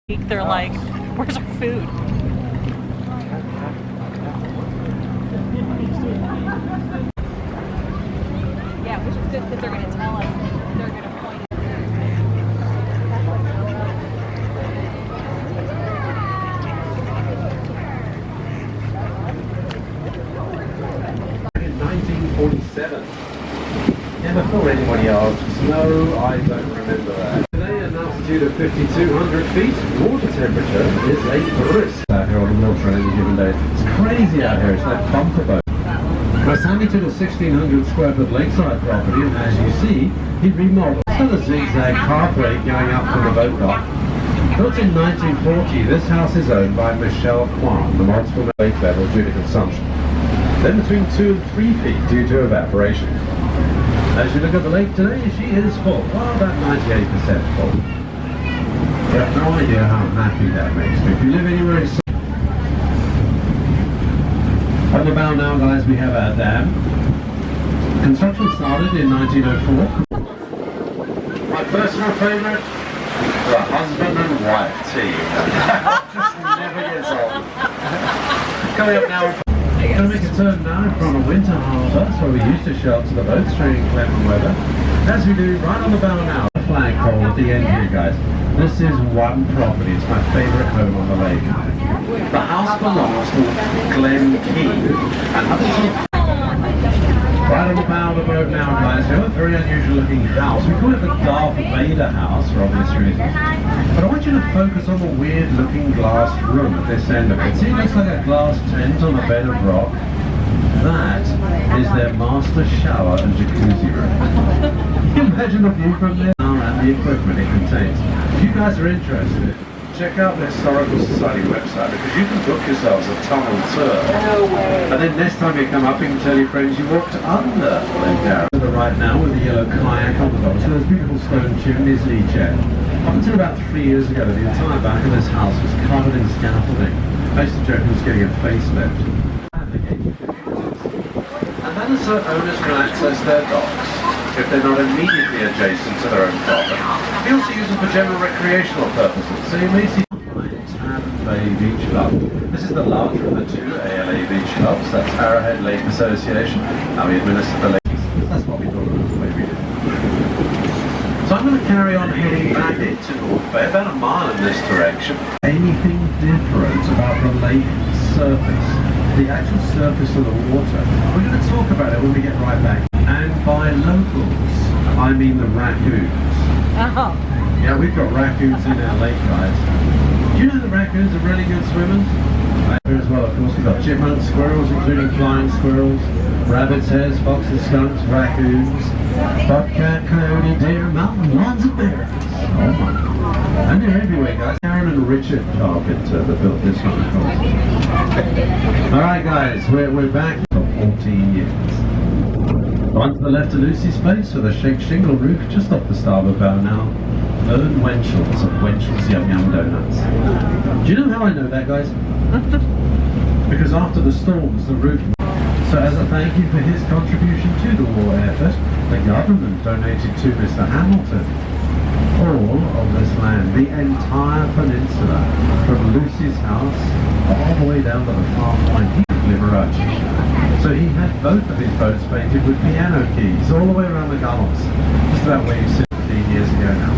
They're like, where's our food? Yeah, which is good because they're going to tell us. They're going to point it. 1947. Yeah, before anybody asks, no, I don't remember that. Today, an altitude of 5,200 feet, water temperature is a brisk out here on the water on any given day. It's crazy out here, it's like bumper boat. Now, Sammy took a 1,600 square foot lakeside property, and as you see, he remodeled. Still a zigzag pathway going up from the boat dock. Built in 1940, this house is owned by Michelle Kwan, the multiple lake level due to consumption. Then between 2 and 3 feet due to evaporation. As you look at the lake today, she is full. Well, about 98% full. You have no idea how happy that makes me. If you live anywhere in on the bow now, guys, we have our dam. Construction started in 1904. My personal favorite, the husband and wife team. Just never gets old. Coming up now. We're going to make a turn now in front of Winter Harbour. That's where we used to shelter the boats during clement weather. As we do right on the bow now. The flagpole at the end here, guys. This is one property. It's my favourite home on the lake. The house belongs to Glen Key. And up until right on the bow of the boat now, guys, we have a very unusual looking house. We call it the Darth Vader house for obvious reasons. But I want you to focus on the weird looking glass room at this end of it. See, it looks like a glass tent on a bed of rock. That is their master shower and jacuzzi room. Can you imagine the view from there and the equipment it contains? If you guys are interested, check out the Historical Society website because you can book yourselves a tunnel tour. No way. And then next time you come up, you can tell your friends you walked under Lake Arrow. To the right now with the yellow kayak on the bottom. So those beautiful stone chimneys each end. Up until about 3 years ago, the entire back of this house was covered in scaffolding. I used to joke it was getting a facelift. And that is so owners can access their docks if they're not immediately adjacent to their own property. We also use them for general recreational purposes. So you may see Bay Beach Club. This is the larger of the two ALA beach clubs. That's Arrowhead Lake Association. Now we administer the lakes. That's what we thought it was the way we did. So I'm going to carry on heading back into North Bay, about a mile in this direction. Anything different about the lake surface, the actual surface of the water, we're going to talk about it when we get right back. And by locals, I mean the raccoons. Oh. Yeah, we've got raccoons in our lake, guys. Do you know that raccoons are really good swimmers? Here as well, of course, we've got chipmunks, squirrels, including flying squirrels, rabbits, hares, foxes, skunks, raccoons, bobcat, coyote, deer, mountain lions, and bears. Oh my. And they're everywhere, guys. Aaron and Richard Carpenter that built this one, of course. Alright, guys, we're back for 14 years. On to the left of Lucy's place with a shake shingle roof just off the starboard bow now. Lone Wenchels of Wenchels Yum Yum Donuts. Do you know how I know that, guys? Because after the storms, the roof... So as a thank you for his contribution to the war effort, the government donated to Mr. Hamilton all of this land, the entire peninsula, from Lucy's house all the way down to the far point of Liberace. So he had both of his boats painted with piano keys all the way around the gallows, just about where you sit 15 years ago now.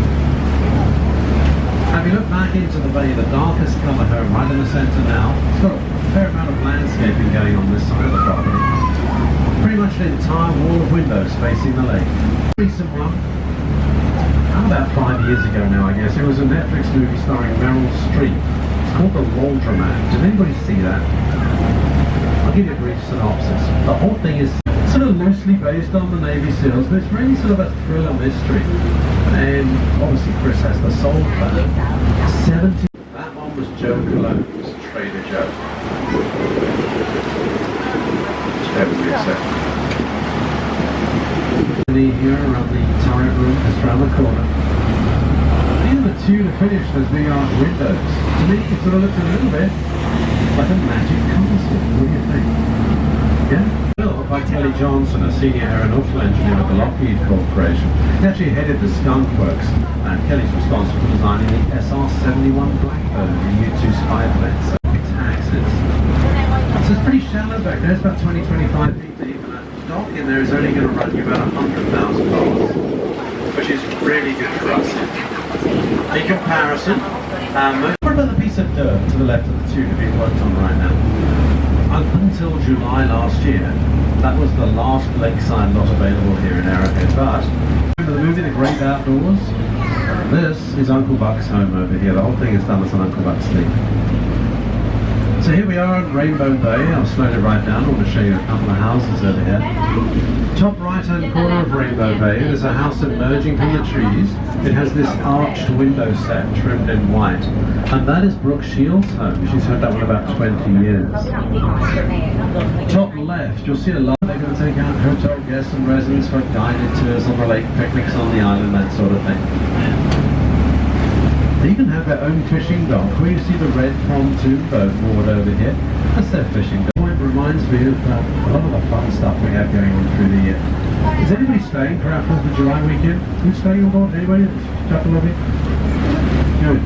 Now if you look back into the bay, the darkest colour home right in the centre now, it's got a fair amount of landscaping going on this side of the property. Pretty much an entire wall of windows facing the lake. Recent one, about 5 years ago now I guess, it was a Netflix movie starring Meryl Streep. It's called The Laundromat. Did anybody see that? I'll give you a brief synopsis. The whole thing is sort of loosely based on the Navy SEALs, but it's really sort of a thriller mystery. And obviously Chris has the soul for 70. That one was Joe Cologne's Trader Joe. Just bear with me a second. Here around the turret room, just around the corner. These are the two to finish those big arch windows. To me, it sort of looks a little bit like a magic castle. What do you think? Yeah? Well, by Kelly Johnson, a senior aeronautical engineer at the Lockheed Corporation. He actually headed the Skunk Works, and Kelly's responsible for designing the SR-71 Blackbird, the U-2 spy plane. So taxes. So it's pretty shallow back there. It's about 20-25 feet deep, and that dock in there is only going to run you about $100,000, which is really good for us. In comparison, what about the piece of dirt to the left of the tube being worked on right now? Up until July last year, that was the last lakeside lot available here in Arrowhead. But remember the movie The Great Outdoors? This is Uncle Buck's home over here. The whole thing is done as an Uncle Buck's theme. So here we are at Rainbow Bay. I'll slow it right down. I want to show you a couple of houses over here. Top right-hand corner of Rainbow Bay, there's a house emerging from the trees. It has this arched window set trimmed in white. And that is Brooke Shields' home. She's had that one about 20 years. Top left, you'll see a lot. They're going to take out hotel guests and residents for guided tours on the lake, picnics on the island, that sort of thing. They even have their own fishing dock. Where you see the red pontoon boat moored over here, that's their fishing dock. It reminds me of a lot of the fun stuff we have going on through the year. Is anybody staying for our 4th of July weekend? Who's staying on board? Anybody? Chapel lobby? Good.